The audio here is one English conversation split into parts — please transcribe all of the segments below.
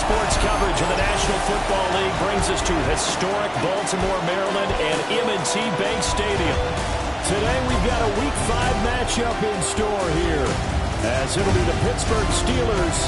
Sports coverage of the National Football League brings us to historic Baltimore, Maryland, and M&T Bank Stadium. Today we've got a Week 5 matchup in store here, as it'll be the Pittsburgh Steelers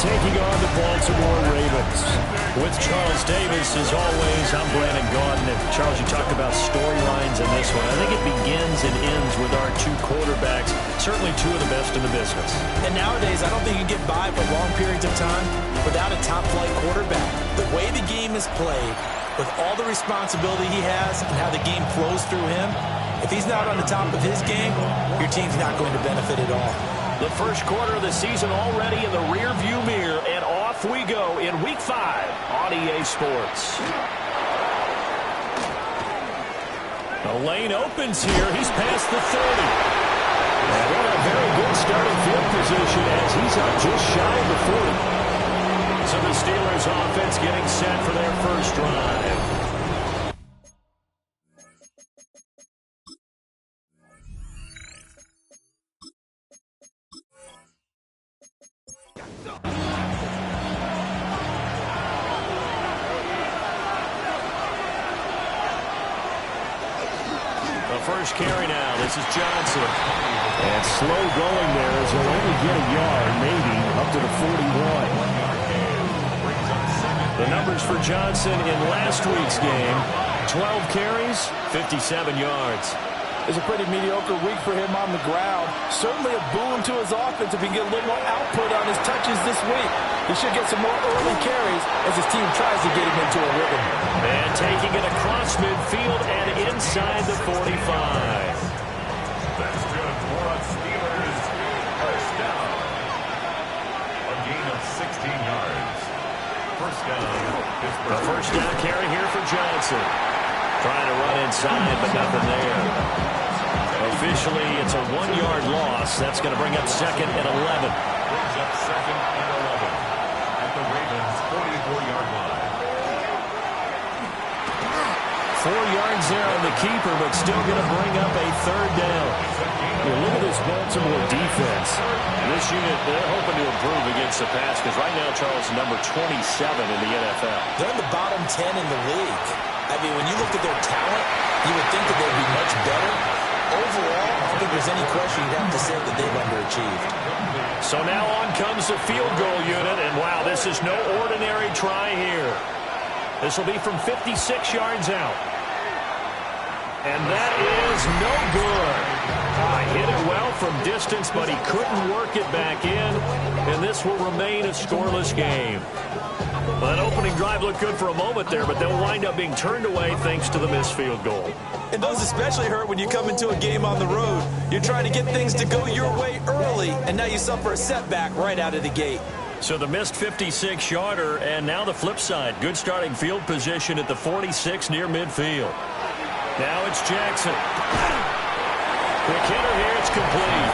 taking on the Baltimore Ravens. With Charles Davis, as always, I'm Brandon Gaudin. And Charles, you talked about storylines in this one. I think it begins and ends with our two quarterbacks, certainly two of the best in the business. And nowadays, I don't think you can get by for long periods of time without a top-flight quarterback. The way the game is played, with all the responsibility he has and how the game flows through him, if he's not on the top of his game, your team's not going to benefit at all. The first quarter of the season already in the rear-view mirror, and off we go in Week 5 on EA Sports. The lane opens here. He's past the 30. And what a very good starting field position as he's up just shy of the 40. So the Steelers offense getting set for their first drive. First carry now. This is Johnson. And slow going there as he'll only get a yard, maybe up to the 41. The numbers for Johnson in last week's game: 12 carries, 57 yards. It's a pretty mediocre week for him on the ground. Certainly a boon to his offense if he can get a little more output on his touches this week. He should get some more early carries as his team tries to get him into a rhythm. And taking it across midfield and inside the 45. That's good for a Steelers first down. A gain of 16 yards. First down. The first down carry here for Johnson. Trying to run inside, but nothing there. Officially, it's a 1-yard loss. That's going to bring up second and 11. Brings up second and 11 at the Ravens' 44-yard line. 4 yards there on the keeper, but still going to bring up a third down. Look at this Baltimore defense. This unit, they're hoping to improve against the pass, because right now, Charles, number 27 in the NFL. They're in the bottom 10 in the league. I mean, when you look at their talent, you would think that they'd be much better. Overall, I don't think there's any question you'd have to say that they've underachieved. So now on comes the field goal unit, and wow, this is no ordinary try here. This will be from 56 yards out. And that is no good. Hit it well from distance, but he couldn't work it back in, and this will remain a scoreless game. Well, that opening drive looked good for a moment there, but they'll wind up being turned away thanks to the missed field goal. And those especially hurt when you come into a game on the road. You're trying to get things to go your way early, and now you suffer a setback right out of the gate. So the missed 56-yarder, and now the flip side. Good starting field position at the 46 near midfield. Now it's Jackson. Quick hitter here, it's complete.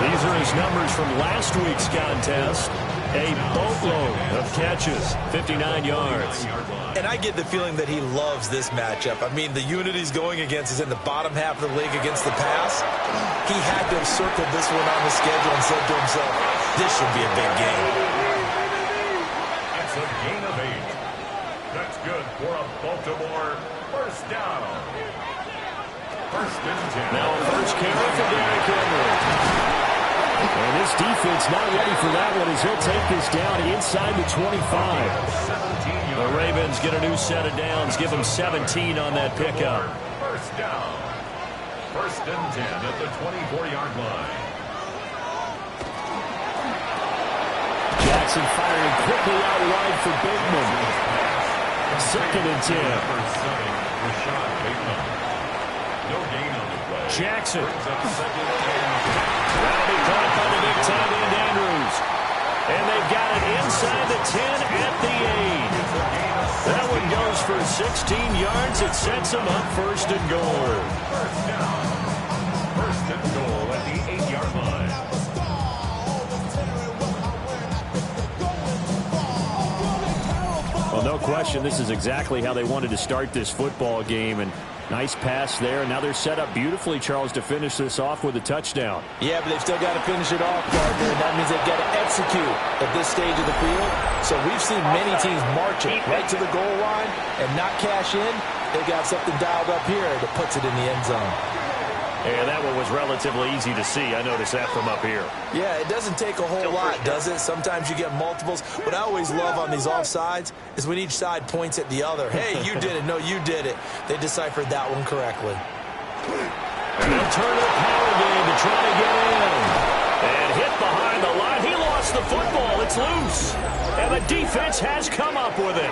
These are his numbers from last week's contest. A boatload of catches, 59 yards. And I get the feeling that he loves this matchup. I mean, the unit he's going against is in the bottom half of the league against the pass. He had to have circled this one on the schedule and said to himself, this should be a big game. It's a gain of 8. That's good for a Baltimore first down. First and 10. Now a first carry for Derrick Henry. And this defense not ready for that one as he'll take this down inside the 25. The Ravens get a new set of downs, give them 17 on that pickup. First down. First and 10 at the 24-yard line. Jackson firing quickly out wide for Bateman. Second and 10. Rashad Bateman. No gain on the play. Jackson. Brings up second and 10. Rowdy caught by the big tight end Andrews. And they've got it inside the 10 at the 8. That one goes for 16 yards. It sets them up first and goal. First down. First and goal at the 8-yard line. Well, no question, this is exactly how they wanted to start this football game. And Nice pass there, and now they're set up beautifully, Charles, to finish this off with a touchdown. Yeah, but they've still got to finish it off, partner, and that means they've got to execute at this stage of the field. So we've seen many teams marching right to the goal line and not cash in. They got something dialed up here that puts it in the end zone. And that one was relatively easy to see. I noticed that from up here. Yeah, it doesn't take a whole lot, does it? Sometimes you get multiples. What I always love on these offsides is when each side points at the other. Hey, you did it. No, you did it. They deciphered that one correctly. And they'll turn it power game to try to get in. And hit behind the line. He lost the football. It's loose. And the defense has come up with it.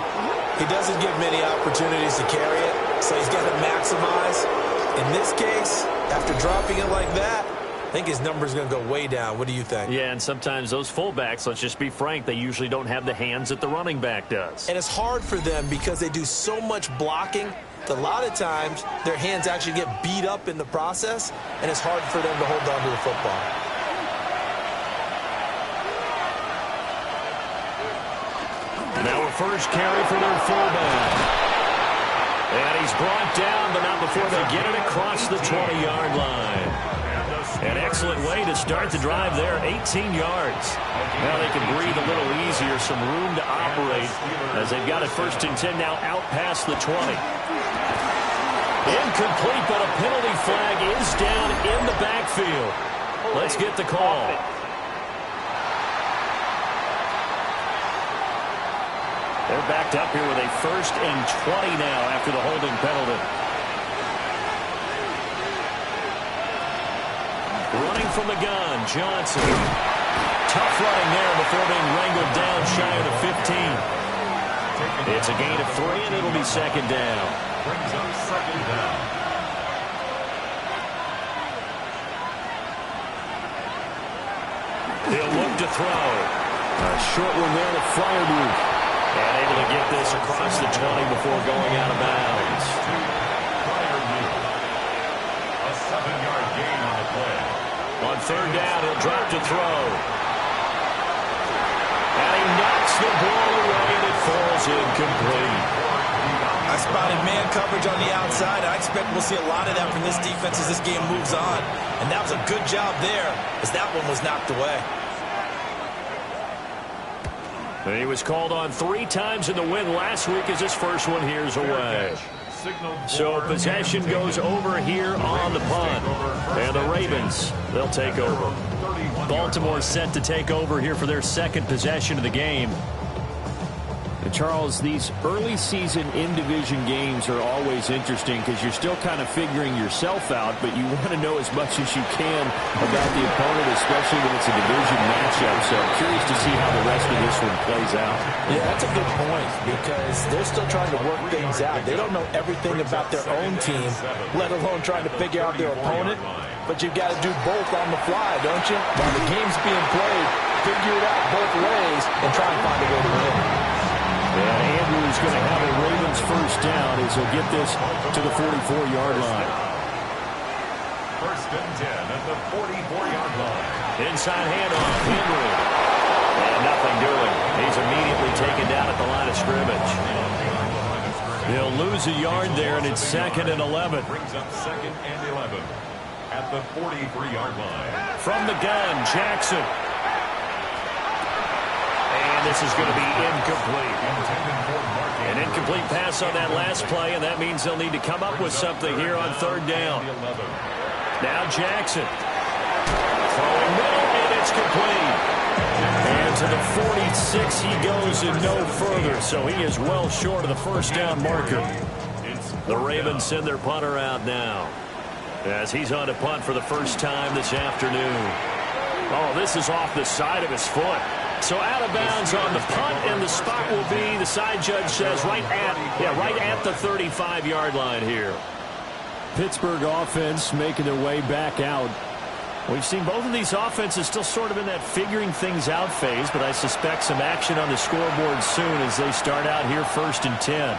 He doesn't give many opportunities to carry it, so he's got to maximize. In this case, after dropping it like that, I think his number's going to go way down. What do you think? Yeah, and sometimes those fullbacks, let's just be frank, they usually don't have the hands that the running back does. And it's hard for them because they do so much blocking that a lot of times their hands actually get beat up in the process, and it's hard for them to hold on to the football. Now a first carry for their fullback. And he's brought down, but not before they get it across the 20-yard line. An excellent way to start the drive there, 18 yards. Now they can breathe a little easier, some room to operate as they've got it first and 10 now out past the 20. Incomplete, but a penalty flag is down in the backfield. Let's get the call. They're backed up here with a first and 20 now after the holding penalty. Running from the gun, Johnson. Tough running there before being wrangled down shy of the 15. It's a gain of 3, and it'll be second down. Brings up second down. He'll look to throw. A short one there to Freiermuth. And able to get this across the 20 before going out of bounds. A 7-yard gain on the play. On third down, he'll drop to throw. And he knocks the ball away, and it falls incomplete. I spotted man coverage on the outside. I expect we'll see a lot of that from this defense as this game moves on. And that was a good job there as that one was knocked away. And he was called on 3 times in the win last week as his first one here's away. So possession goes over here on the punt. And the Ravens, they'll take over. Baltimore set to take over here for their second possession of the game. And Charles, these early season in-division games are always interesting because you're still kind of figuring yourself out, but you want to know as much as you can about the opponent, especially when it's a division matchup. So I'm curious to see how the rest of this one plays out. Yeah, that's a good point because they're still trying to work things out. They don't know everything about their own team, let alone trying to figure out their opponent. But you've got to do both on the fly, don't you? While the game's being played, figure it out both ways and try and find a way to win. And Andrews going to have a Ravens first down as he'll get this to the 44-yard line. First and 10 at the 44-yard line. Inside handoff, Henry. And nothing doing. He's immediately taken down at the line of scrimmage. He'll lose a yard there, and it's second and 11. Brings up second and 11 at the 43-yard line. From the gun, Jackson. And this is going to be incomplete. An incomplete pass on that last play, and that means they'll need to come up with something here on third down. Now Jackson. Throwing middle, and it's complete. And to the 46 he goes and no further, so he is well short of the first down marker. The Ravens send their punter out now as he's on to punt for the first time this afternoon. Oh, this is off the side of his foot. So out of bounds on the punt, and the spot will be, the side judge says, right at the 35-yard line here. Pittsburgh offense making their way back out. We've seen both of these offenses still sort of in that figuring things out phase, but I suspect some action on the scoreboard soon as they start out here first and 10.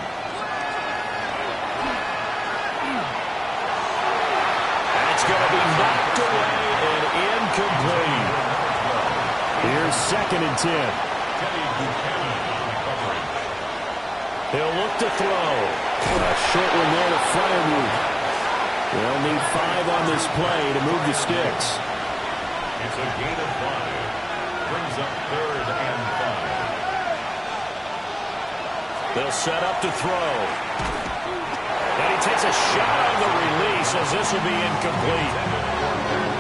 That's going to be knocked away and incomplete. Here's second and 10. He'll look to throw. A short one there to Freiermuth. They'll need 5 on this play to move the sticks. It's a gain of 5. Brings up 3rd and 5. They'll set up to throw. And he takes a shot on the release as this will be incomplete.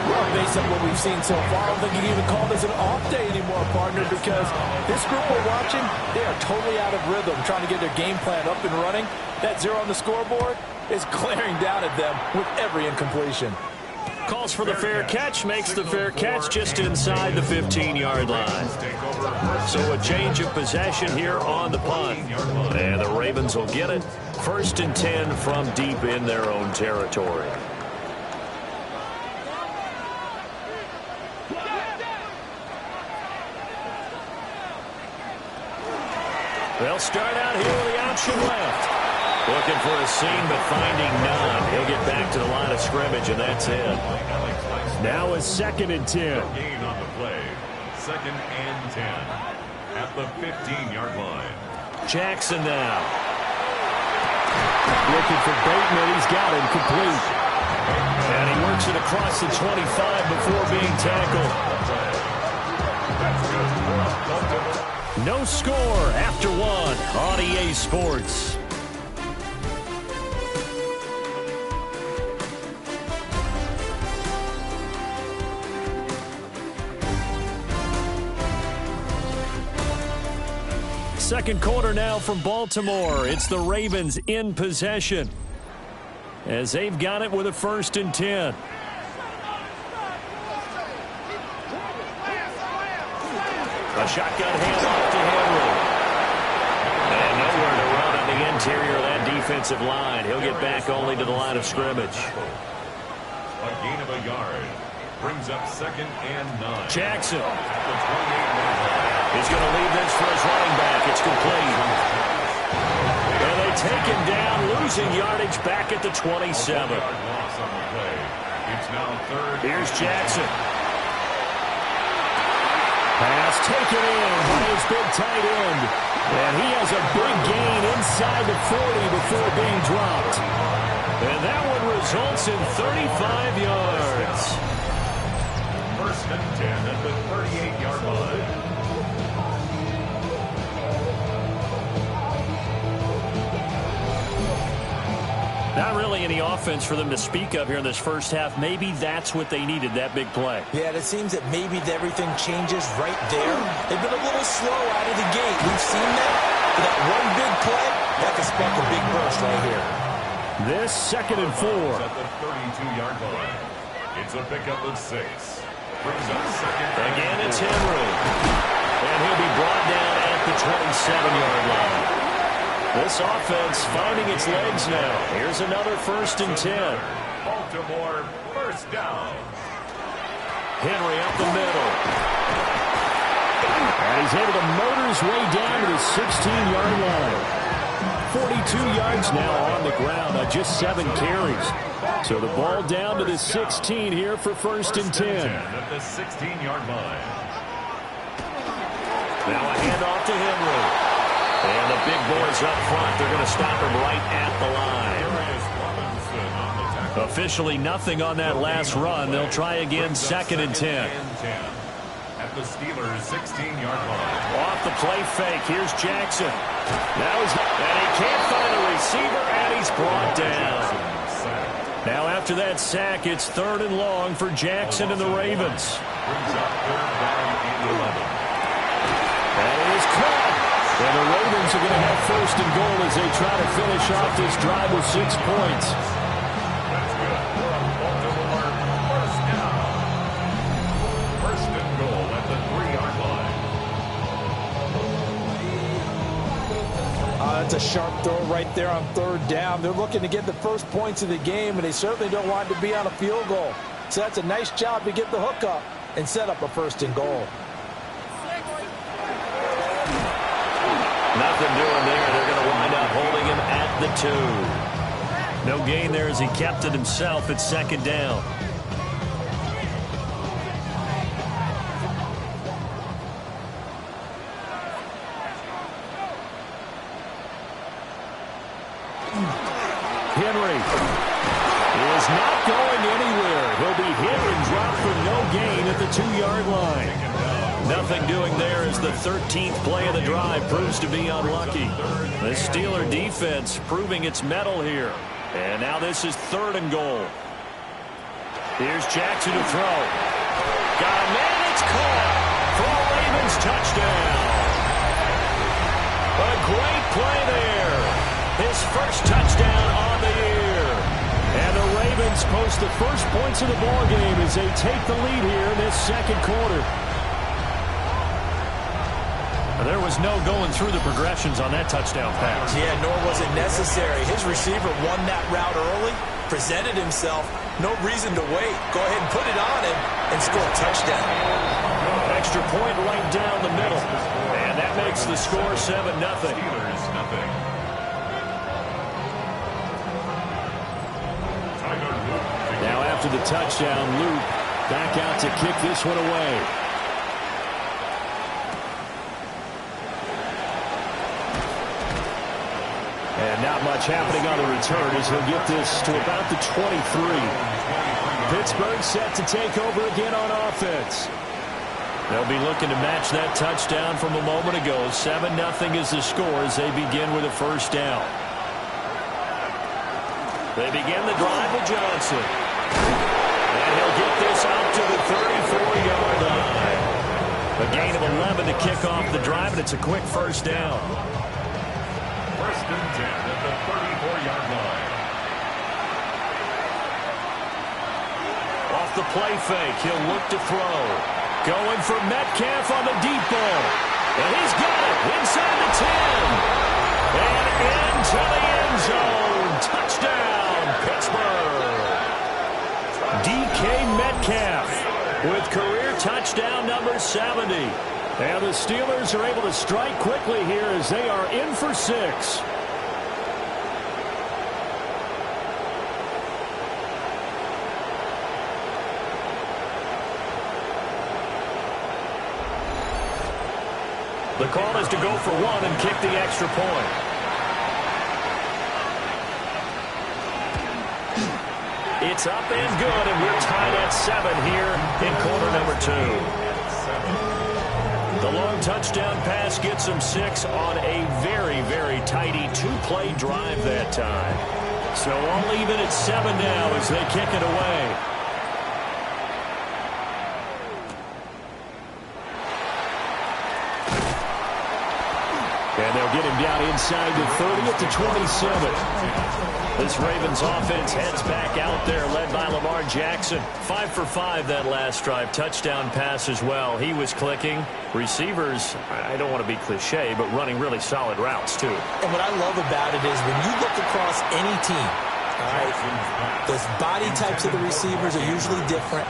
Well, based on what we've seen so far, I don't think you can even call this an off day anymore, partner, because this group we're watching, they are totally out of rhythm, trying to get their game plan up and running. That 0 on the scoreboard is glaring down at them with every incompletion. Calls for the fair catch, makes the fair catch just inside the 15-yard line. So a change of possession here on the punt. And the Ravens will get it. 1st and 10 from deep in their own territory. They'll start out here with the option left. Looking for a seam, but finding none. He'll get back to the line of scrimmage, and that's it. Now a 2nd and 10. Gain on the play. 2nd and 10 at the 15-yard line. Jackson now. Looking for Bateman. He's got him complete. And he works it across the 25 before being tackled. No score after 1 on EA Sports. Second quarter now from Baltimore. It's the Ravens in possession as they've got it with a 1st and 10. A shotgun handoff to Henry. And nowhere to run on the interior of that defensive line. He'll get back only to the line of scrimmage. A gain of a yard. Brings up 2nd and 9. Jackson. The 28-yard line. He's going to leave this for his running back. It's complete. And they take him down, losing yardage back at the 27. Loss on the play. It's now 3rd. Here's Jackson. Pass taken in by his big tight end. And he has a big gain inside the 40 before being dropped. And that one results in 35 yards. 1st and 10 at the 38-yard line. Not really any offense for them to speak of here in this first half. Maybe that's what they needed, that big play. Yeah, it seems that maybe everything changes right there. They've been a little slow out of the gate. We've seen that. For that one big play, that could spark a big burst right here. This 2nd and 4. At the 32-yard line. It's a pickup of 6. Brings up 2nd. Again, it's Henry. And he'll be brought down at the 27-yard line. This offense finding its legs now. Here's another 1st and 10. Baltimore 1st down. Henry up the middle. And he's able to motor his way down to the 16-yard line. 42 yards now on the ground on just 7 carries. So the ball down to the 16 here for 1st and 10. At the 16-yard line. Now a handoff to Henry. And the big boys up front, they're going to stop him right at the line. Officially nothing on that last run. They'll try again, 2nd and 10. At the Steelers' 16-yard line. Off the play fake, here's Jackson. And he can't find a receiver, and he's brought down. Now after that sack, it's 3rd and long for Jackson and the Ravens. Brings up 3rd down and 11. And it is caught. And the Ravens are going to have 1st and goal as they try to finish off this drive with 6 points. That's good. Baltimore 1st down. 1st and goal at the 3-yard line. That's a sharp throw right there on 3rd down. They're looking to get the first points of the game, and they certainly don't want it to be on a field goal. So that's a nice job to get the hook up and set up a 1st and goal. Nothing doing there. They're going to wind up holding him at the 2. No gain there as he kept it himself at 2nd down. Henry is not 32-yard line. Nothing doing there as the 13th play of the drive proves to be unlucky. The Steeler defense proving its mettle here. And now this is 3rd and goal. Here's Jackson to throw. Got a man, it's caught for a Ravens touchdown. A great play there. His first touchdown on the year. And the Ravens post the first points of the ballgame as they take the lead here in this second quarter. There was no going through the progressions on that touchdown pass. Yeah, nor was it necessary. His receiver won that route early, presented himself. No reason to wait. Go ahead and put it on him and score a touchdown. Extra point right down the middle. And that makes the score 7-0. Steelers, nothing. Now after the touchdown, Luke back out to kick this one away. And not much happening on the return as he'll get this to about the 23. Pittsburgh set to take over again on offense. They'll be looking to match that touchdown from a moment ago. 7-0 is the score as they begin with a first down. They begin the drive with Johnson. And he'll get this out to the 34-yard line. A gain of 11 to kick off the drive, and it's a quick first down. 1st and 10 at the 34-yard line. Off the play fake, he'll look to throw. Going for Metcalf on the deep ball. And he's got it inside the 10. And into the end zone. Touchdown, Pittsburgh. DK Metcalf with career touchdown number 70. And the Steelers are able to strike quickly here as they are in for 6. The call is to go for 1 and kick the extra point. It's up and good, and we're tied at 7 here in quarter number 2. The long touchdown pass gets them 6 on a very, very tidy 2-play drive that time. So all even at 7 now as they kick it away. And they'll get him down inside the 30 at the 27. This Ravens offense heads back out there, led by Lamar Jackson. 5 for 5 that last drive. Touchdown pass as well. He was clicking. Receivers, I don't want to be cliche, but running really solid routes, too. And what I love about it is when you look across any team, all right, the body types of the receivers are usually different.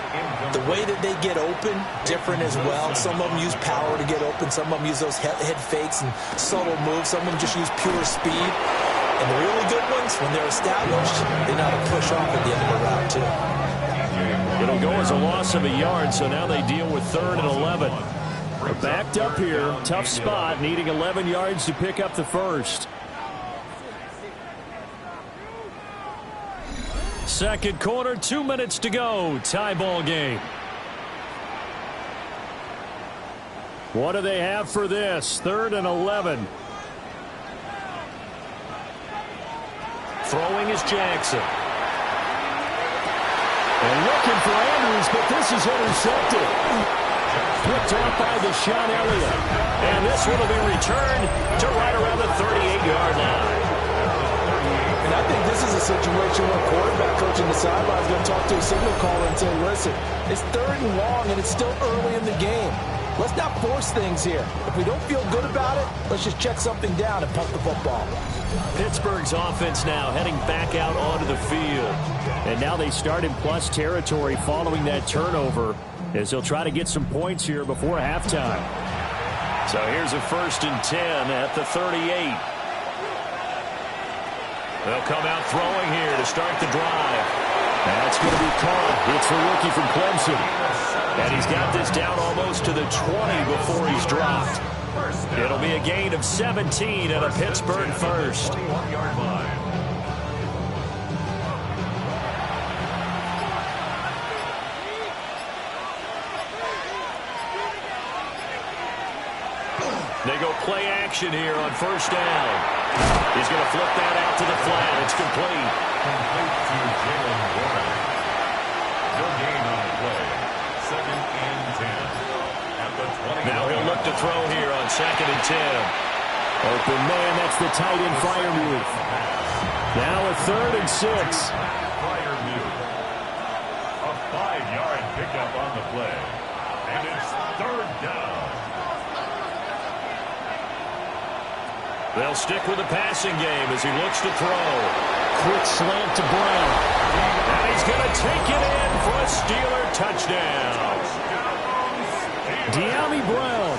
The way that they get open, different as well. Some of them use power to get open. Some of them use those head fakes and subtle moves. Some of them just use pure speed. And the really good ones, when they're established, they know how to push off at the end of the route, too. It'll go as a loss of a yard, so now they deal with 3rd and 11. They're backed up here. Tough spot, needing 11 yards to pick up the first. Second quarter, 2 minutes to go. Tie ball game. What do they have for this? 3rd and 11. Throwing is Jackson. And looking for Andrews, but this is intercepted. Picked off by Deshaun Elliott. And this one will be returned to right around the 38-yard line. And I think this is a situation where quarterback coach in the sideline is going to talk to a signal caller and say, listen, it's 3rd and long and it's still early in the game. Let's not force things here. If we don't feel good about it, let's just check something down and punt the football. Pittsburgh's offense now heading back out onto the field. And now they start in plus territory following that turnover as they'll try to get some points here before halftime. So here's a 1st and 10 at the 38. They'll come out throwing here to start the drive. That's going to be caught. It's the rookie from Clemson. And he's got this down almost to the 20 before he's dropped. It'll be a gain of 17 and a Pittsburgh first. go play action here on first down. He's going to flip that out to the flat. It's complete. Complete to Jaylen Warren. No gain on the play. 2nd and 10. At the 20. Now he'll look to throw here on 2nd and 10. Open man, that's the tight end Freiermuth. Now a 3rd and 6. Freiermuth. A 5-yard pickup on the play. And it's 3rd down. They'll stick with the passing game as he looks to throw. Quick slant to Brown. And he's going to take it in for a Steeler touchdown. De'Ami Brown,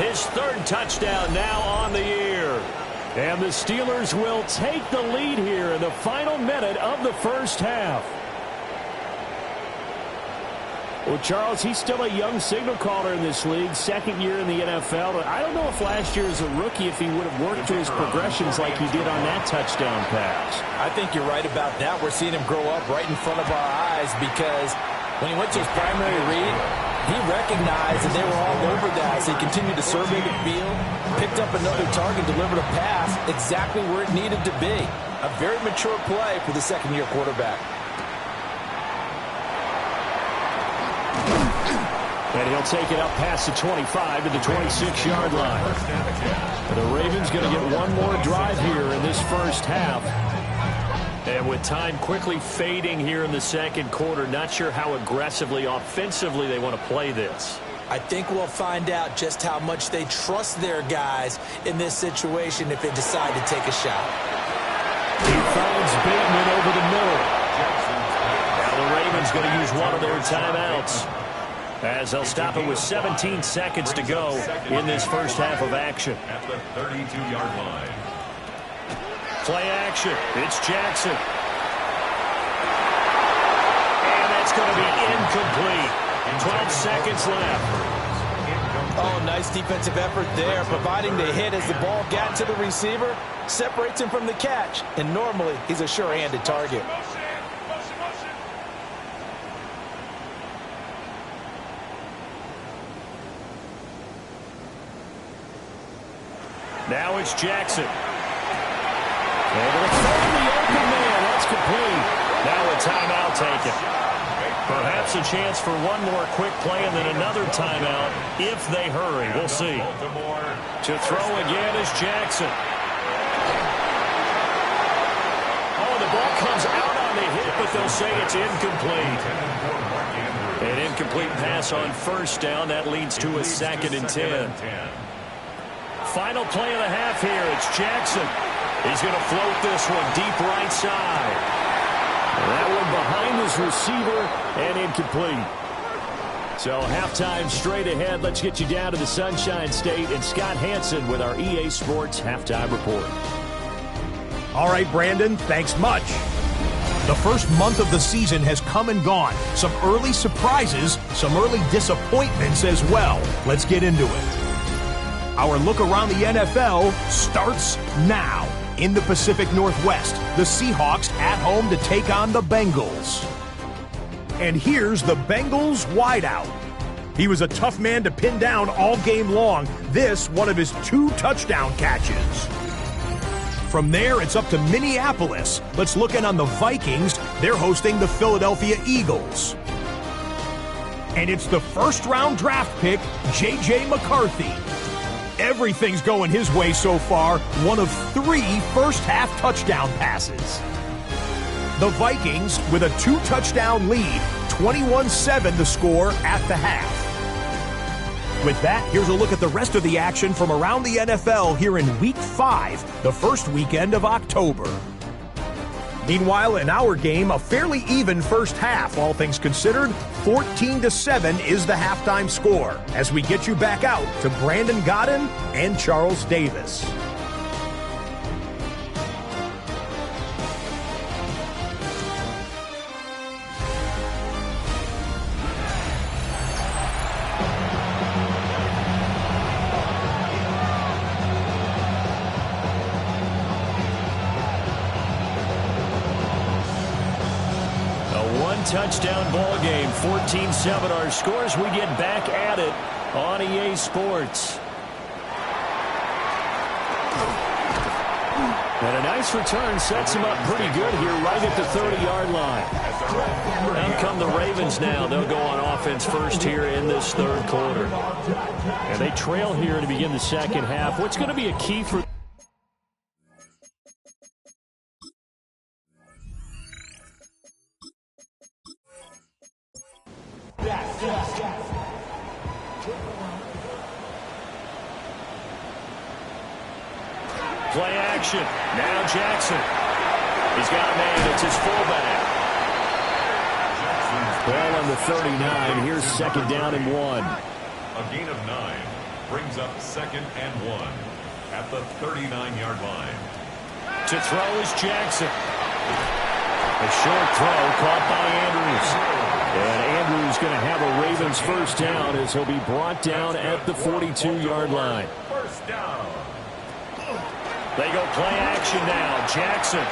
his 3rd touchdown now on the year. And the Steelers will take the lead here in the final minute of the first half. Well, Charles, he's still a young signal caller in this league, 2nd year in the NFL. But I don't know if last year as a rookie, if he would have worked through his progressions like he did on that touchdown pass. I think you're right about that. We're seeing him grow up right in front of our eyes because when he went to his primary read, he recognized that they were all over that as he continued to survey the field, picked up another target, delivered a pass exactly where it needed to be. A very mature play for the 2nd-year quarterback. And he'll take it up past the 25 to the 26-yard line. The Ravens going to get one more drive here in this first half. And with time quickly fading here in the 2nd quarter, not sure how aggressively, offensively they want to play this. I think we'll find out just how much they trust their guys in this situation if they decide to take a shot. He finds Bateman over the middle. Now the Ravens going to use one of their timeouts, as they'll stop it with 17 seconds to go in this first half of action. At the 32-yard line. Play action. It's Jackson. And that's going to be incomplete. 12 seconds left. Oh, nice defensive effort there, providing the hit as the ball got to the receiver, separates him from the catch, and normally he's a sure-handed target. Now it's Jackson. Able to find the open man. That's complete. Now a timeout taken. Perhaps a chance for one more quick play and then another timeout if they hurry. We'll see. To throw again is Jackson. Oh, the ball comes out on the hit, but they'll say it's incomplete. An incomplete pass on first down. That leads to a 2nd and 10. Final play of the half here. It's Jackson. He's going to float this one deep right side. That one behind his receiver and incomplete. So halftime straight ahead. Let's get you down to the Sunshine State and Scott Hansen with our EA Sports Halftime Report. All right, Brandon, thanks much. The first month of the season has come and gone. Some early surprises, some early disappointments as well. Let's get into it. Our look around the NFL starts now. In the Pacific Northwest, the Seahawks at home to take on the Bengals. And here's the Bengals wideout. He was a tough man to pin down all game long. This, one of his 2 touchdown catches. From there, it's up to Minneapolis. Let's look in on the Vikings. They're hosting the Philadelphia Eagles. And it's the first-round draft pick, J.J. McCarthy. Everything's going his way so far. One of 3 first-half touchdown passes. The Vikings with a 2-touchdown lead, 21-7 the score at the half. With that, here's a look at the rest of the action from around the NFL here in Week 5, the first weekend of October. Meanwhile, in our game, a fairly even first half, all things considered. 14-7 is the halftime score as we get you back out to Brandon Godden and Charles Davis. Touchdown ball game, 14-7 our scores. We get back at it on EA Sports. And a nice return sets him up pretty good here right at the 30-yard line. Out come the Ravens now. They'll go on offense first here in this third quarter. And they trail here to begin the second half. What's going to be a key for... Play action. Now Jackson. He's got a man. It's his fullback. Ball on the 39. Here's second down and 1. A gain of 9 brings up second and 1 at the 39-yard line. To throw is Jackson. A short throw caught by Andrews. And Andrews going to have a Ravens first down as he'll be brought down at the 42-yard line. First down. They go play action now. Jackson.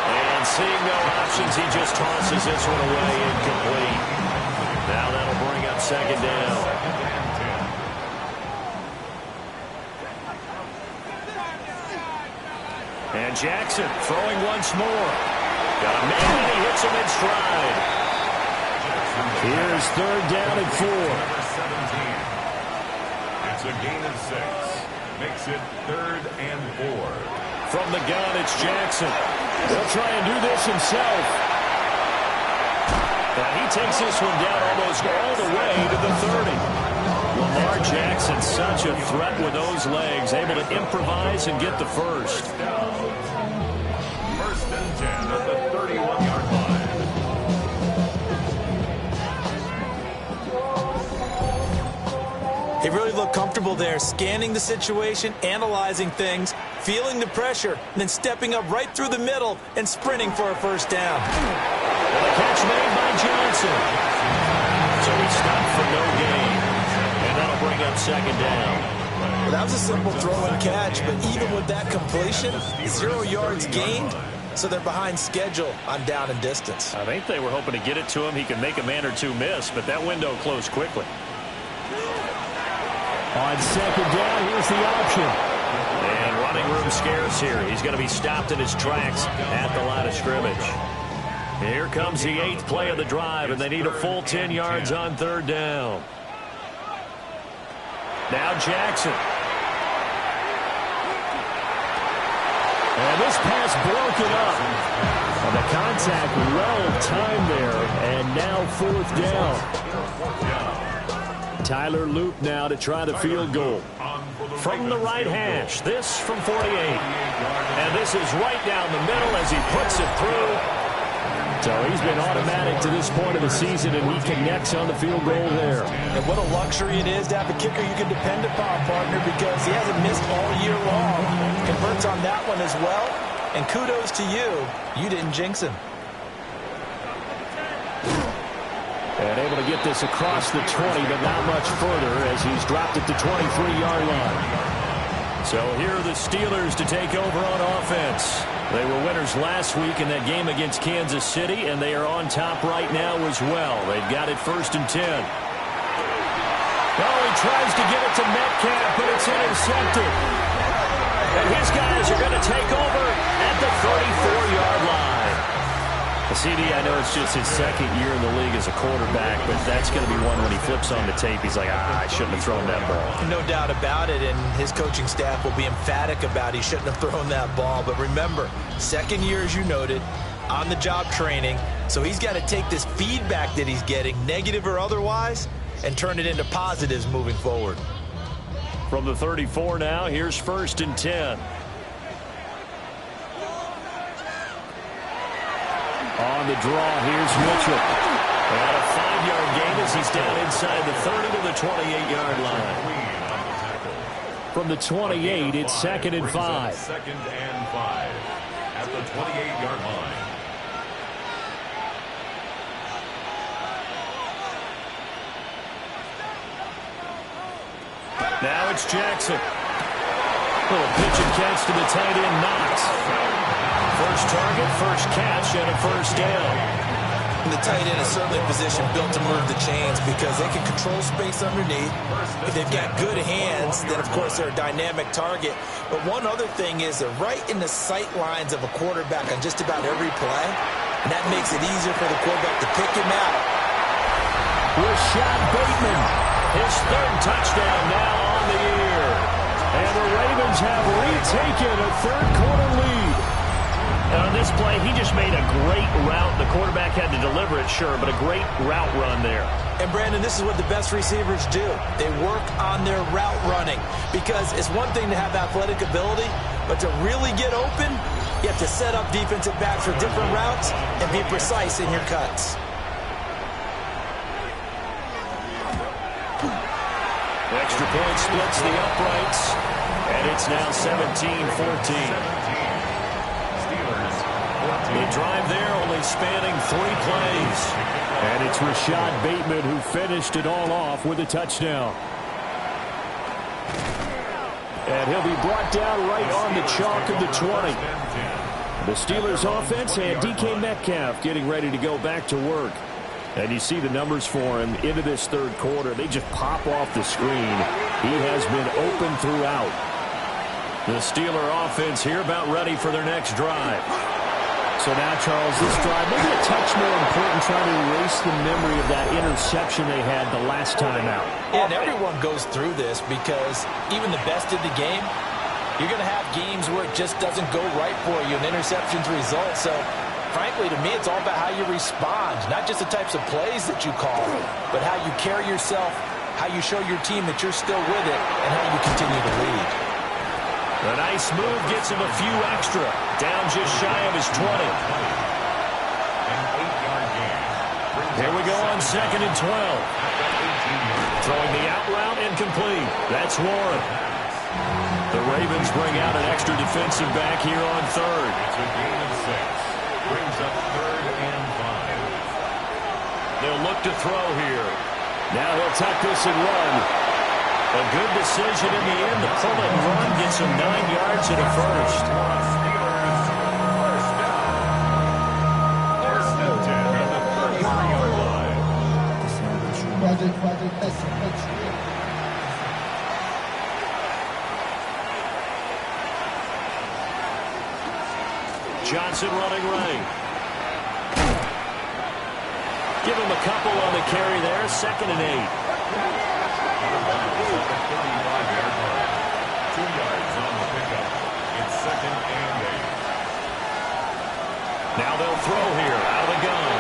And seeing no options, he just tosses this one away incomplete. Now that'll bring up second down. And Jackson throwing once more. Got a man, and he hits him in stride. Here's third down and 4. Number 17. It's a gain of 6. Makes it third and 4. From the gun, it's Jackson. He'll try and do this himself. And he takes this one down almost all the way to the 30. Lamar Jackson, such a threat with those legs, able to improvise and get the first. First and 10 at the 31-yard line. They really look comfortable there, scanning the situation, analyzing things, feeling the pressure, and then stepping up right through the middle and sprinting for a first down. And the catch made by Johnson. So he stopped for no gain. And that'll bring up second down. Well, that was a simple throw and catch, but even with that completion, 0 yards gained, so they're behind schedule on down and distance. I think they were hoping to get it to him. He could make a man or two miss, but that window closed quickly. On second down, here's the option. And running room scarce here. He's going to be stopped in his tracks at the line of scrimmage. Here comes the 8th play of the drive, and they need a full 10 yards on third down. Now Jackson. And this pass broken up. And the contact well timed there, and now fourth down. Tyler Loop now to try the field goal. From the right hash, this from 48. And this is right down the middle as he puts it through. So he's been automatic to this point of the season, and he connects on the field goal there. And what a luxury it is to have a kicker you can depend upon, partner, because he hasn't missed all year long. Converts on that one as well. And kudos to you. You didn't jinx him. And able to get this across the 20, but not much further as he's dropped it to 23-yard line. So here are the Steelers to take over on offense. They were winners last week in that game against Kansas City, and they are on top right now as well. They've got it first and 10. Oh, he tries to get it to Metcalf, but it's intercepted. And his guys are going to take over at the 34-yard line. CD, I know it's just his second year in the league as a quarterback, but that's going to be one when he flips on the tape. He's like, I shouldn't have thrown that ball. No doubt about it, and his coaching staff will be emphatic about he shouldn't have thrown that ball. But remember, second year, as you noted, on-the-job training, so he's got to take this feedback that he's getting, negative or otherwise, and turn it into positives moving forward. From the 34 now, here's first and 10. On the draw, here's Mitchell. And a 5-yard gain as he's down inside the 30 to the 28-yard line. From the 28, it's second and 5. Second and 5 at the 28-yard line. Now it's Jackson. Little pitch and catch to the tight end, Knox. First target, first catch, and a first down. And the tight end is certainly a position built to move the chains because they can control space underneath. If they've got good hands, then, of course, they're a dynamic target. But one other thing is they're right in the sight lines of a quarterback on just about every play, and that makes it easier for the quarterback to pick him out. Rashad Bateman, his third touchdown now on the year. And the Ravens have retaken a third-quarter lead. And on this play, he just made a great route. The quarterback had to deliver it, sure, but a great route run there. And, Brandon, this is what the best receivers do. They work on their route running because it's one thing to have athletic ability, but to really get open, you have to set up defensive backs for different routes and be precise in your cuts. Extra point splits the uprights, and it's now 17-14. The drive there only spanning 3 plays. And it's Rashad Bateman who finished it all off with a touchdown. And he'll be brought down right on the chalk of the 20. The Steelers offense and DK Metcalf getting ready to go back to work. And you see the numbers for him into this third quarter. They just pop off the screen. He has been open throughout. The Steeler offense here about ready for their next drive. So now, Charles, this drive maybe a touch more important trying to erase the memory of that interception they had the last time out. And everyone goes through this because even the best in the game, you're going to have games where it just doesn't go right for you, and interceptions result. So, frankly, to me, it's all about how you respond, not just the types of plays that you call, but how you carry yourself, how you show your team that you're still with it, and how you continue to lead. A nice move gets him a few extra. Down just shy of his 20. Here we go on 2nd and 12. Throwing the out route incomplete. That's Warren. The Ravens bring out an extra defensive back here on 3rd. It's a gain of 6. Brings up 3rd and 5. They'll look to throw here. Now he'll tuck this and run. A good decision in the end. The pull and run gets him 9 yards and a first. Steelers first down. First and 10 at the 33-yard line. Johnson running right. Give him a couple on the carry there. 2nd and 8. At the 35-yard line. 2 yards on the pickup. It's 2nd and 8. Now they'll throw here out of the gun.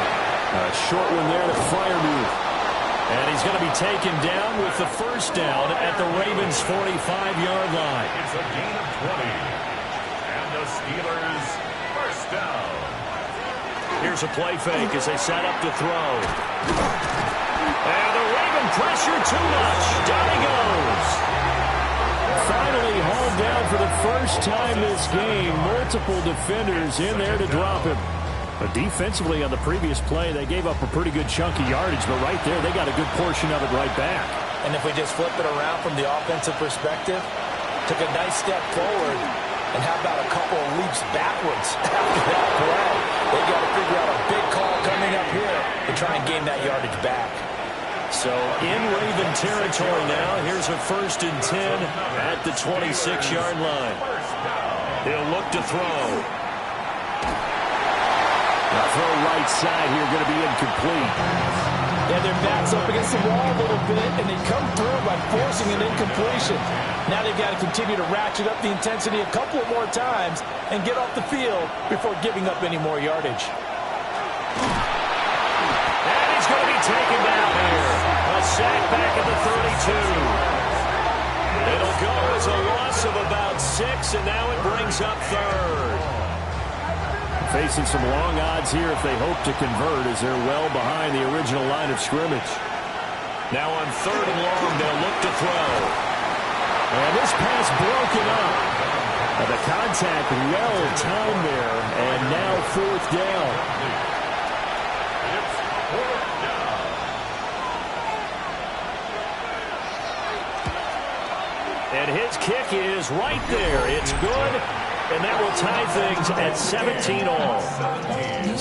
A short one there to Freiermuth. And he's going to be taken down with the first down at the Ravens' 45-yard line. It's a gain of 20. And the Steelers first down. Here's a play fake as they set up to throw. And the Raven pressure too much. Down he goes. Finally hauled down for the first time this game. Multiple defenders in there to drop him. But defensively on the previous play, they gave up a pretty good chunk of yardage. But right there, they got a good portion of it right back. And if we just flip it around from the offensive perspective, took a nice step forward, and how about a couple of leaps backwards after that play? They got to figure out a big call coming up here to try and gain that yardage back. So in Raven territory now, here's a 1st and 10 at the 26-yard line. He'll look to throw. The throw right side here going to be incomplete. Yeah, their back's up against the wall a little bit, and they come through by forcing an incompletion. Now they've got to continue to ratchet up the intensity a couple more times and get off the field before giving up any more yardage. And he's going to be taken down here. A sack back at the 32. It'll go as a loss of about 6, and now it brings up 3rd. Facing some long odds here if they hope to convert as they're well behind the original line of scrimmage. Now on 3rd and long, they'll look to throw. And this pass broken up. And the contact well timed there, and now 4th down. It's 4th down. And his kick is right there. It's good. And that will tie things at 17 all.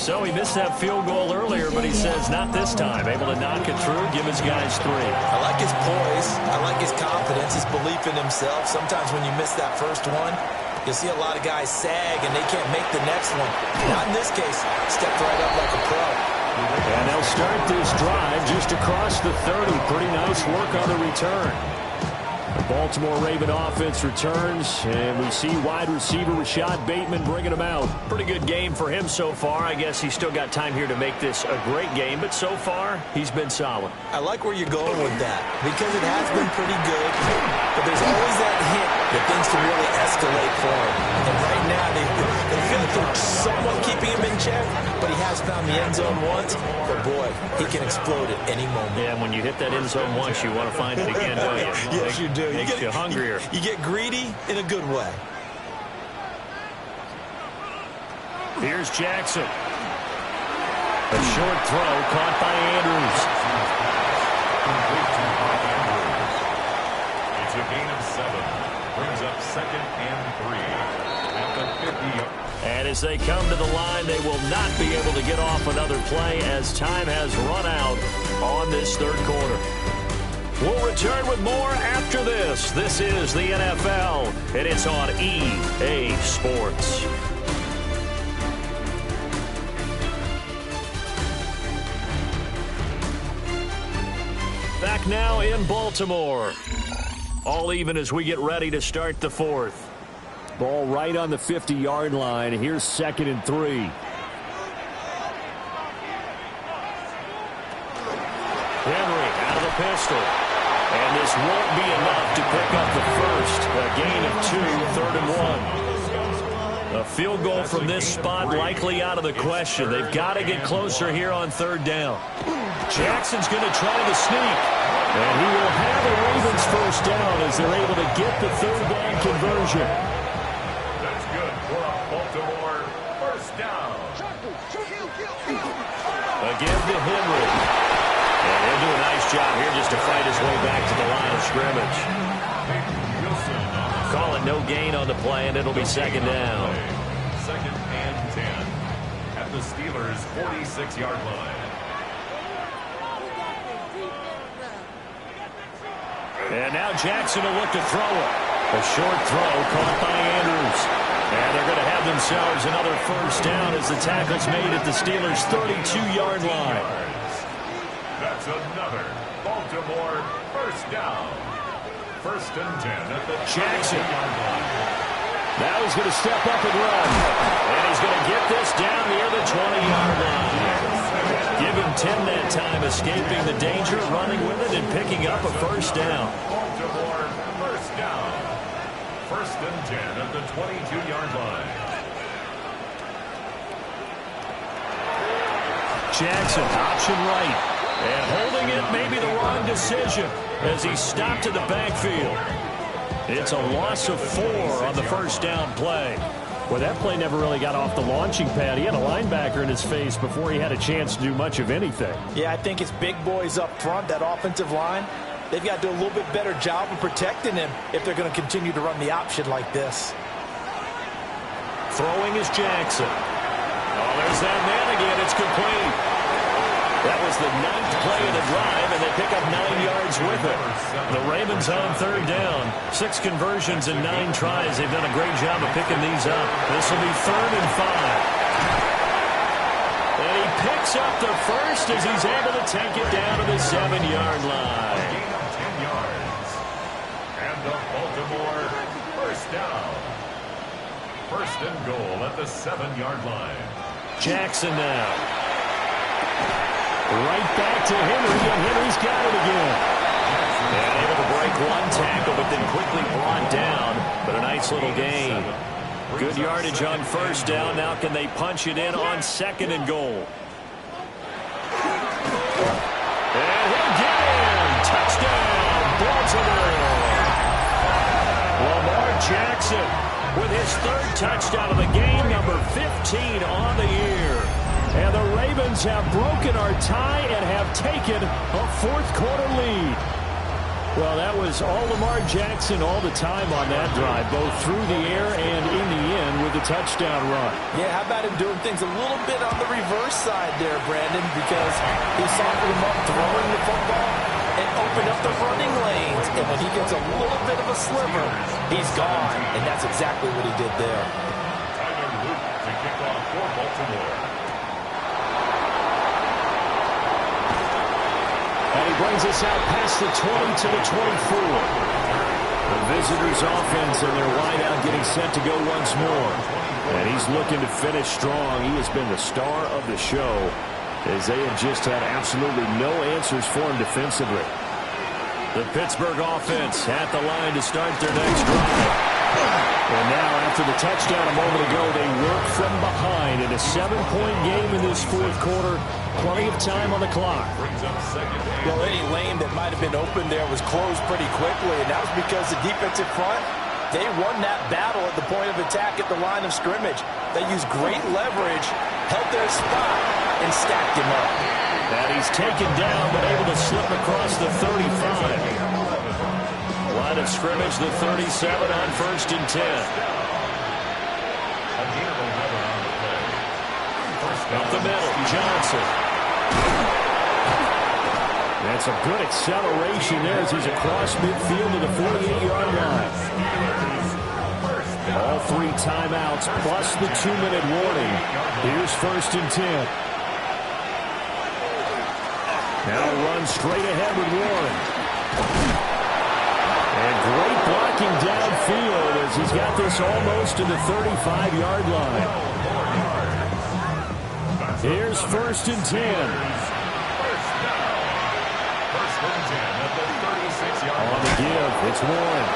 So he missed that field goal earlier, but he says not this time. Able to knock it through, give his guys 3. I like his poise. I like his confidence, his belief in himself. Sometimes when you miss that first one, you'll see a lot of guys sag and they can't make the next one. Not in this case. Stepped right up like a pro. And they'll start this drive just across the 30. Pretty nice work on the return. The Baltimore Raven offense returns, and we see wide receiver Rashad Bateman bringing him out. Pretty good game for him so far. I guess he's still got time here to make this a great game, but so far, he's been solid. I like where you're going with that, because it has been pretty good, but there's always that hint that things can really escalate for him. And right now, they feel like they're somewhat keeping him in check, but he has found the end zone once. But boy, he can explode at any moment. Yeah, and when you hit that end zone once, you want to find it again, don't you? Yes, you do. Makes you hungrier. You get greedy in a good way. Here's Jackson. A short throw caught by Andrews. It's a gain of 7. Brings up 2nd and 3 at the 50-yard. And as they come to the line, they will not be able to get off another play as time has run out on this third quarter. We'll return with more after this. This is the NFL, and it's on EA Sports. Back now in Baltimore. All even as we get ready to start the fourth. Ball right on the 50-yard line. Here's 2nd and 3. Henry out of the pistol. And this won't be enough to pick up the first. A gain of 2, 3rd and 1. A field goal from this spot likely out of the question. They've got to get closer here on 3rd down. Jackson's going to try the sneak. And he will have the Ravens first down as they're able to get the 3rd down conversion. That's good for a Baltimore first down. Again to Henry. And he'll do a nice job here just to fight his way back to the line of scrimmage. Call it no gain on the play, and it'll be 2nd down. 2nd and 10 at the Steelers' 46-yard line. And now Jackson will look to throw it. A short throw caught by Andrews. And they're going to have themselves another first down as the tackle's made at the Steelers' 32-yard line. That's another Baltimore first down. 1st and 10 at the Jackson. 20-yard line. Now he's going to step up and run. And he's going to get this down near the 20-yard line. Give him 10 that time, escaping the danger, running with it, and picking up a first down. Baltimore first down. 1st and 10 at the 22-yard line. Jackson, option right. And holding it may be the wrong decision as he stopped in the backfield. It's a loss of 4 on the first down play. Well, that play never really got off the launching pad. He had a linebacker in his face before he had a chance to do much of anything. Yeah, I think it's big boys up front, that offensive line. They've got to do a little bit better job of protecting him if they're going to continue to run the option like this. Throwing is Jackson. Oh, there's that man again. It's complete. That was the 9th play of the drive, and they pick up 9 yards with it. The Ravens on 3rd down. 6 conversions and 9 tries. They've done a great job of picking these up. This will be 3rd and 5. And he picks up the first as he's able to take it down to the 7-yard line. Gain of 10 yards. And the Baltimore first down. 1st and goal at the 7-yard line. Jackson now. Right back to Henry, and Henry's got it again. And able to break one tackle, but then quickly brought down. But a nice little gain. Good yardage on first down. Now can they punch it in on 2nd and goal? And he'll get in. Touchdown, Baltimore. Lamar Jackson with his 3rd touchdown of the game, number 15 on the year. And the Ravens have broken our tie and have taken a 4th quarter lead. Well, that was all Lamar Jackson all the time on that drive, both through the air and in the end with the touchdown run. Yeah, how about him doing things a little bit on the reverse side there, Brandon, because he softened him up throwing the football and opened up the running lanes. And when he gets a little bit of a sliver, he's gone. And that's exactly what he did there. Tyler Luke to kick off for Baltimore. And he brings us out past the 20 to the 24. The visitors' offense and their wideout getting set to go once more. And he's looking to finish strong. He has been the star of the show as they have just had absolutely no answers for him defensively. The Pittsburgh offense at the line to start their next drive. And now, after the touchdown a moment ago, they work from behind in a 7-point game in this fourth quarter. Plenty of time on the clock. Well, any lane that might have been open there was closed pretty quickly, and that was because the defensive front, they won that battle at the point of attack at the line of scrimmage. They used great leverage, held their spot, and stacked him up. And he's taken down, but able to slip across the 35. Line of scrimmage, the 37 on 1st and 10. Up the middle, Johnson. That's a good acceleration there as he's across midfield to the 48-yard line. All 3 timeouts plus the 2-minute warning. Here's 1st and 10. Now run straight ahead with Warren. And great blocking downfield as he's got this almost to the 35-yard line. Here's 1st and 10. On the give, it's Warren.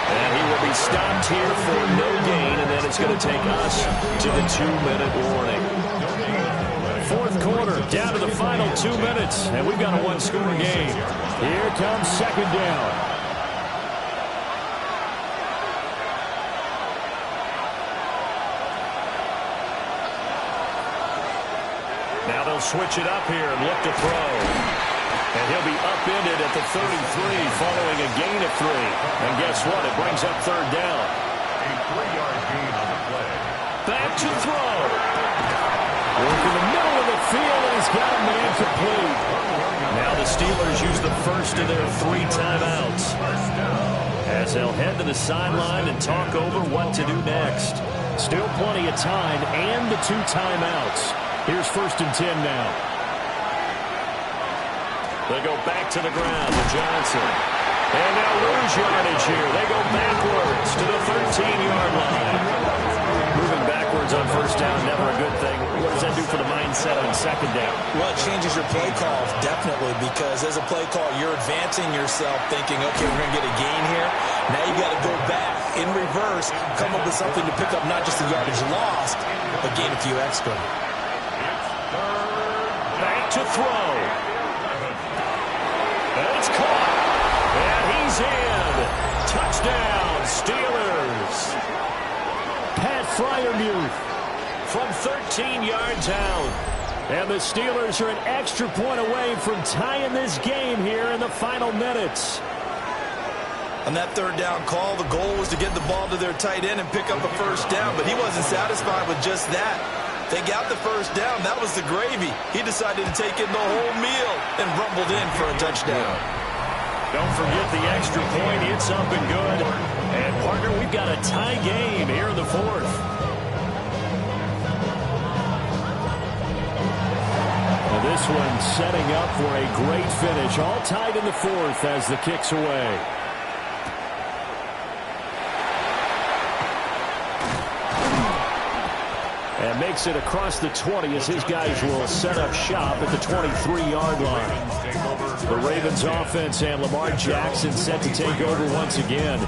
And he will be stopped here for no gain, and then it's going to take us to the 2-minute warning. Fourth quarter, down to the final 2 minutes, and we've got a 1-score game. Here comes 2nd down. Now they'll switch it up here and look to throw. And he'll be upended at the 33 following a gain of 3. And guess what? It brings up 3rd down. A 3-yard gain on the play. Back to throw. Work in the middle of the field, and he's got a man complete. Now the Steelers use the first of their 3 timeouts as they'll head to the sideline and talk over what to do next. Still plenty of time and the 2 timeouts. Here's 1st and 10 now. They go back to the ground with Johnson. And now lose yardage here. They go backwards to the 13-yard line. Moving backwards on 1st down, never a good thing. What does that do for the mindset on 2nd down? Well, it changes your play call, definitely, because as a play call, you're advancing yourself thinking, okay, we're going to get a gain here. Now you got to go back in reverse, come up with something to pick up not just the yardage lost, but gain a few extra. Back to throw. And it's caught. And he's in. Touchdown, Steelers. Pat Freiermuth from 13 yards out. And the Steelers are an extra point away from tying this game here in the final minutes. On that 3rd down call, the goal was to get the ball to their tight end and pick up a 1st down, but he wasn't satisfied with just that. They got the 1st down. That was the gravy. He decided to take in the whole meal and rumbled in for a touchdown. Don't forget the extra point. It's up and good. And, partner, we've got a tie game here in the 4th. Well, this one setting up for a great finish. All tied in the 4th as the kick's away. And makes it across the 20 as his guys will set up shop at the 23-yard line. The Ravens offense and Lamar Jackson set to take over once again.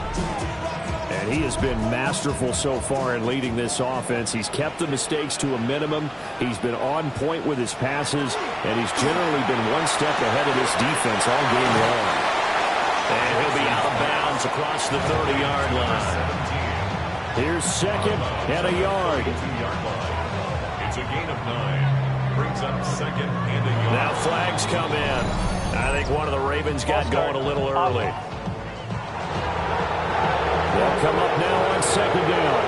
And he has been masterful so far in leading this offense. He's kept the mistakes to a minimum. He's been on point with his passes, and he's generally been one step ahead of this defense all game long. And he'll be out of bounds across the 30-yard line. Here's 2nd and a yard. It's a gain of 9. Brings up 2nd and a yard. Now flags come in. I think one of the Ravens got going a little early. They'll come up now on second down.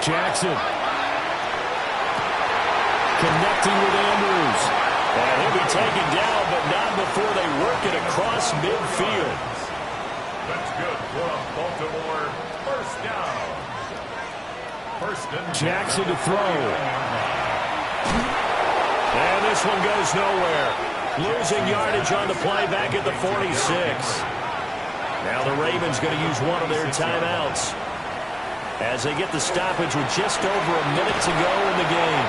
Jackson. Connecting with Andrews. And he'll be taken down, but not before they work it across midfield. That's good for a Baltimore first down. Jackson to throw. And this one goes nowhere. Losing yardage on the play back at the 46. Now the Ravens going to use one of their timeouts as they get the stoppage with just over a minute to go in the game.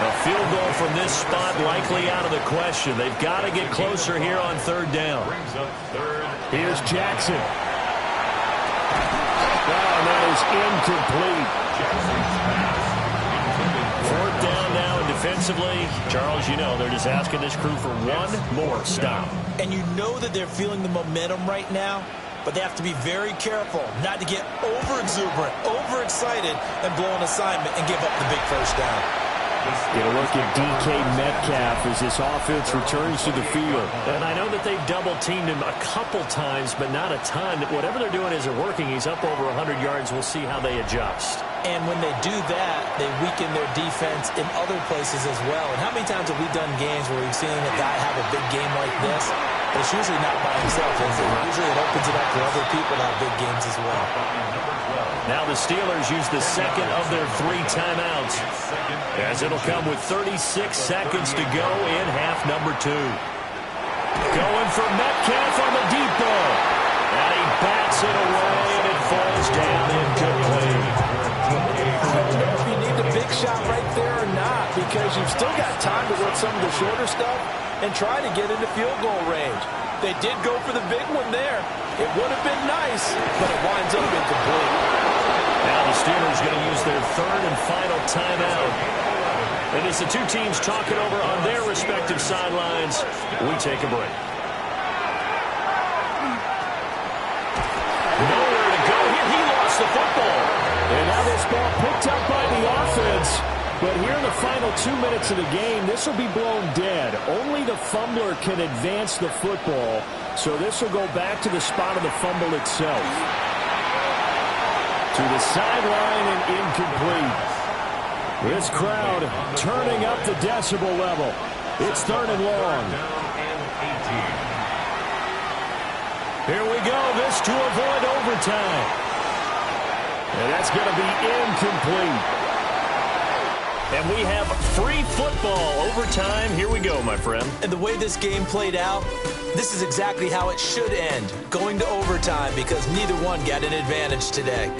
A field goal from this spot likely out of the question. They've got to get closer here on third down. Here's Jackson. And that is incomplete. Fourth down now, and defensively, Charles, you know, they're just asking this crew for one more stop. And you know that they're feeling the momentum right now, but they have to be very careful not to get over-exuberant, overexcited, and blow an assignment and give up the big first down. Get a look at DK Metcalf as this offense returns to the field. And I know that they've double-teamed him a couple times, but not a ton. Whatever they're doing isn't working. He's up over 100 yards. We'll see how they adjust. And when they do that, they weaken their defense in other places as well. And how many times have we done games where we've seen a guy have a big game like this? But it's usually not by himself, is it? Usually it opens it up for other people to have big games as well. Now the Steelers use the second of their 3 timeouts, as it'll come with 36 seconds to go in half number 2. Going for Metcalf on the deep ball. And he bats it away, and it falls down incomplete. I don't know if you need the big shot right there or not, because you've still got time to work some of the shorter stuff and try to get into field goal range. They did go for the big one there. It would have been nice, but it winds up incomplete. Now the Steelers going to use their third and final timeout. And as the two teams talk it over on their respective sidelines, we take a break. Nowhere to go here. He lost the football. And now this ball picked up by the offense. But here in the final 2 minutes of the game, this will be blown dead. Only the fumbler can advance the football. So this will go back to the spot of the fumble itself. To the sideline and incomplete. This crowd turning up the decibel level. It's third and long. Here we go. This to avoid overtime. And that's going to be incomplete. And we have free football overtime. Here we go, my friend. And the way this game played out, this is exactly how it should end, going to overtime, because neither one got an advantage today.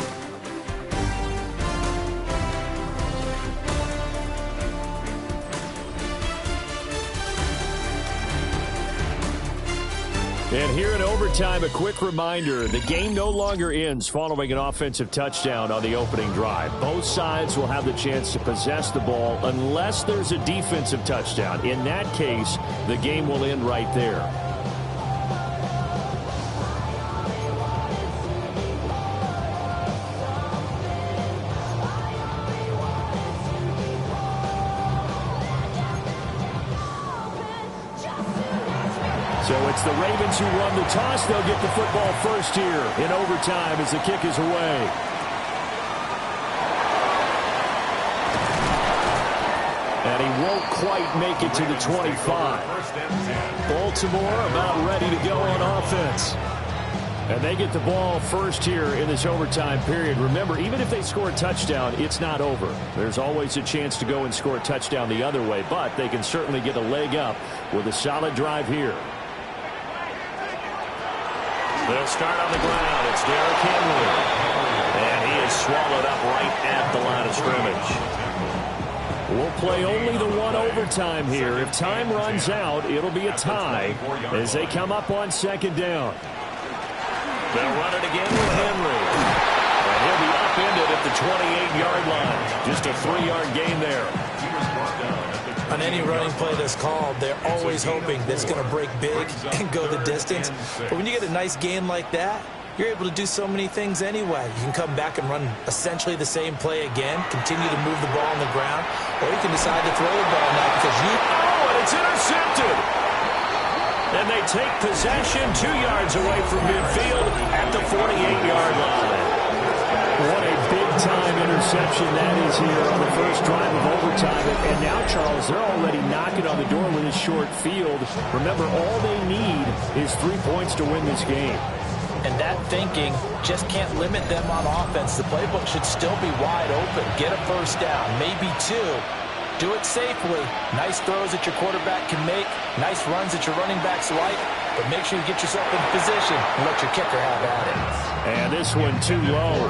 And here in overtime, a quick reminder, the game no longer ends following an offensive touchdown on the opening drive. Both sides will have the chance to possess the ball unless there's a defensive touchdown. In that case, the game will end right there. So it's the Ravens who won the toss. They'll get the football first here in overtime as the kick is away. And he won't quite make it to the 25. Baltimore about ready to go on offense. And they get the ball first here in this overtime period. Remember, even if they score a touchdown, it's not over. There's always a chance to go and score a touchdown the other way, but they can certainly get a leg up with a solid drive here. They'll start on the ground. It's Derrick Henry. And he is swallowed up right at the line of scrimmage. We'll play only the one overtime here. If time runs out, it'll be a tie as they come up on second down. They'll run it again with Henry. And he'll be upended at the 28-yard line. Just a 3-yard gain there. On any running play that's called, they're always hoping that it's going to break big and go the distance. But when you get a nice gain like that, you're able to do so many things anyway. You can come back and run essentially the same play again, continue to move the ball on the ground, or you can decide to throw the ball now because you... Oh, and it's intercepted! And they take possession 2 yards away from midfield at the 48-yard line. What a big-time interception that is here on the first drive of overtime. And now, Charles, they're already knocking on the door with a short field. Remember, all they need is 3 points to win this game. And that thinking just can't limit them on offense. The playbook should still be wide open. Get a first down, maybe 2. Do it safely. Nice throws that your quarterback can make. Nice runs that your running backs like. But make sure you get yourself in position and let your kicker have at it. And this one too low.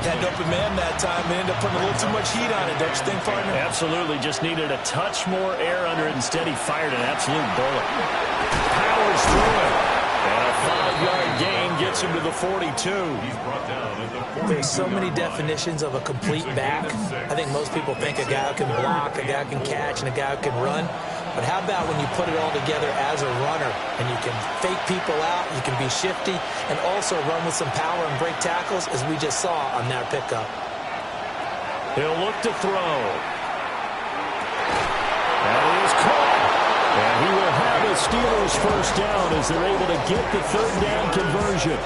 Had an open man that time and ended up putting a little too much heat on it, don't you think, partner? Absolutely. Just needed a touch more air under it. Instead, he fired an absolute bullet. Powers through it. And a 5-yard gain gets him to the 42. He's brought down at the 42. There's so many definitions of a complete back. I think most people think a guy who can block, a guy who can catch, and a guy who can run. But how about when you put it all together as a runner and you can fake people out, you can be shifty, and also run with some power and break tackles, as we just saw on that pickup. He'll look to throw. That is caught. And he will have the Steelers first down as they're able to get the third down conversion.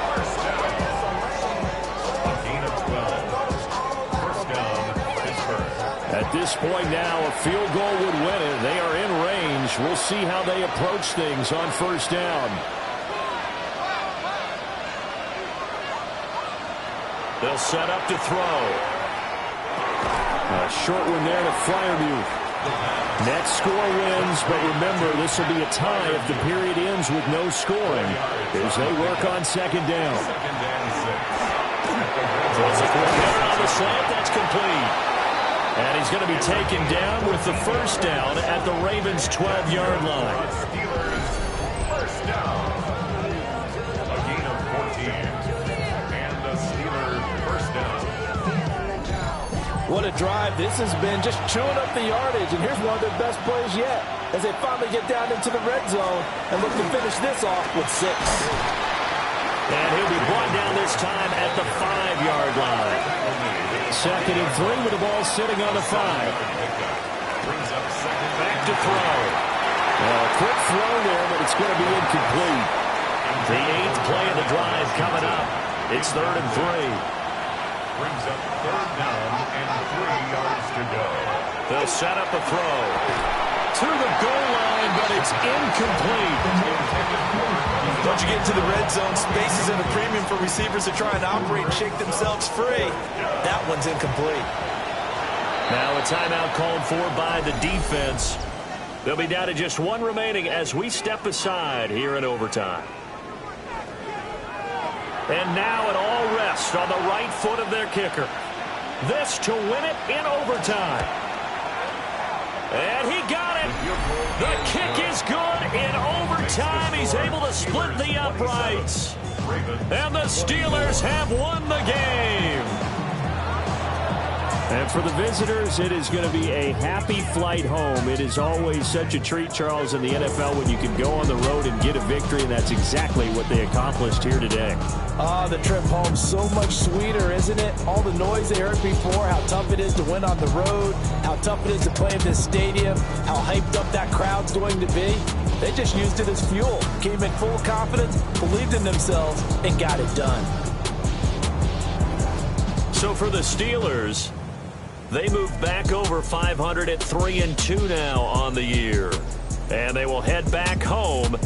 A gain of 12. First down, Pittsburgh. At this point now, a field goal would win it. They are in range. We'll see how they approach things on first down. They'll set up to throw. A short one there to Freiermuth. Net score wins, but remember, this will be a tie if the period ends with no scoring as they work on second down. Second and 6. Throws a quick header on the slant. That's complete. And he's going to be taken down with the first down at the Ravens' 12-yard line. Steelers, first down. A gain of 14. And the Steelers, first down. What a drive this has been, just chewing up the yardage. And here's one of their best plays yet as they finally get down into the red zone and look to finish this off with 6. And he'll be brought down this time at the 5-yard line. Second and 3 with the ball sitting on the 5. Brings up second. Back to throw. Well, a quick throw there, but it's going to be incomplete. The 8th play of the drive coming up. It's 3rd and 3. Brings up third down and 3 yards to go. They'll set up a throw to the goal line, but it's incomplete. Once you get into the red zone, space is at a premium for receivers to try and operate and shake themselves free. That one's incomplete. Now a timeout called for by the defense. They'll be down to just 1 remaining as we step aside here in overtime. And now it all rests on the right foot of their kicker. This to win it in overtime. And he got it. The kick is good in overtime. He's able to split the uprights. And the Steelers have won the game. And for the visitors, it is going to be a happy flight home. It is always such a treat, Charles, in the NFL when you can go on the road and get a victory, and that's exactly what they accomplished here today. The trip home so much sweeter, isn't it? All the noise they heard before, how tough it is to win on the road, how tough it is to play in this stadium, how hyped up that crowd's going to be. They just used it as fuel, came in full confidence, believed in themselves, and got it done. So for the Steelers, they move back over 500 at 3-2 now on the year. And they will head back home.